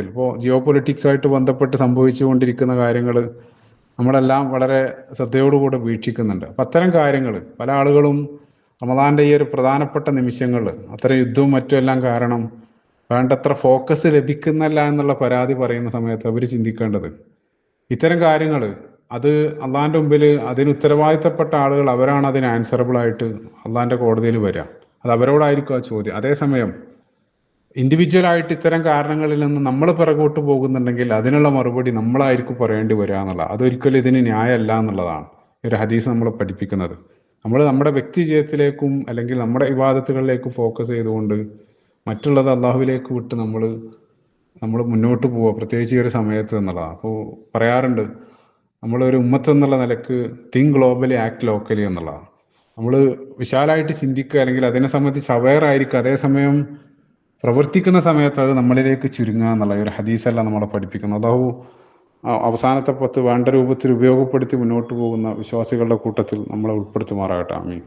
ഇപ്പോൾ ജിയോ പൊളിറ്റിക്സുമായിട്ട് ബന്ധപ്പെട്ട് സംഭവിച്ചുകൊണ്ടിരിക്കുന്ന കാര്യങ്ങൾ നമ്മളെല്ലാം വളരെ ശ്രദ്ധയോടുകൂടെ വീക്ഷിക്കുന്നുണ്ട്. അപ്പം അത്തരം കാര്യങ്ങൾ പല ആളുകളും റമദാന്റെ ഈ ഒരു പ്രധാനപ്പെട്ട നിമിഷങ്ങൾ അത്തരം യുദ്ധവും മറ്റും എല്ലാം കാരണം വേണ്ടത്ര ഫോക്കസ് ലഭിക്കുന്നില്ല എന്നുള്ള പരാതി പറയുന്ന സമയത്ത് അവർ ചിന്തിക്കേണ്ടത് ഇത്തരം കാര്യങ്ങൾ അത് അള്ളാഹിൻ്റെ മുമ്പിൽ അതിന് ഉത്തരവാദിത്തപ്പെട്ട ആളുകൾ അവരാണ് അതിന് ആൻസറബിൾ ആയിട്ട് അള്ളാഹിൻ്റെ കോടതിയിൽ വരിക. അത് അവരോടായിരിക്കും ആ ചോദ്യം. അതേസമയം ഇൻഡിവിജ്വലായിട്ട് ഇത്തരം കാരണങ്ങളിൽ നിന്ന് നമ്മൾ പിറകോട്ട് പോകുന്നുണ്ടെങ്കിൽ അതിനുള്ള മറുപടി നമ്മളായിരിക്കും പറയേണ്ടി വരിക എന്നുള്ളത്. അതൊരിക്കലും ഇതിന് ന്യായമല്ല എന്നുള്ളതാണ് ഒരു ഹദീസ് നമ്മൾ പഠിപ്പിക്കുന്നത്. നമ്മൾ നമ്മുടെ വ്യക്തി ജീവിതത്തിലേക്കും അല്ലെങ്കിൽ നമ്മുടെ ഇബാദത്തുകളിലേക്കും ഫോക്കസ് ചെയ്തുകൊണ്ട് മറ്റുള്ളത് അള്ളാഹുവിലേക്ക് വിട്ട് നമ്മൾ മുന്നോട്ട് പോവുക, പ്രത്യേകിച്ച് ഈ ഒരു സമയത്ത് എന്നുള്ളതാണ്. അപ്പോൾ പറയാറുണ്ട്, നമ്മളൊരു ഉമ്മത്ത് എന്നുള്ള നിലക്ക് തിങ്ക് ഗ്ലോബലി ആക്ട് ലോക്കലി എന്നുള്ളതാണ്. നമ്മൾ വിശാലമായിട്ട് ചിന്തിക്കുക അല്ലെങ്കിൽ അതിനെ സംബന്ധിച്ച് അവെയർ ആയിരിക്കുക, അതേസമയം പ്രവർത്തിക്കുന്ന സമയത്ത് അത് നമ്മളിലേക്ക് ചുരുങ്ങുക എന്നുള്ള ഒരു ഹദീസല്ല നമ്മളെ പഠിപ്പിക്കുന്നത്. അല്ലാഹു അവസാനത്തെ 10 വേണ്ട രൂപത്തിൽ ഉപയോഗപ്പെടുത്തി മുന്നോട്ട് പോകുന്ന വിശ്വാസികളുടെ കൂട്ടത്തിൽ നമ്മളെ ഉൾപ്പെടുത്തുമാറാകട്ടെ. ആമീൻ.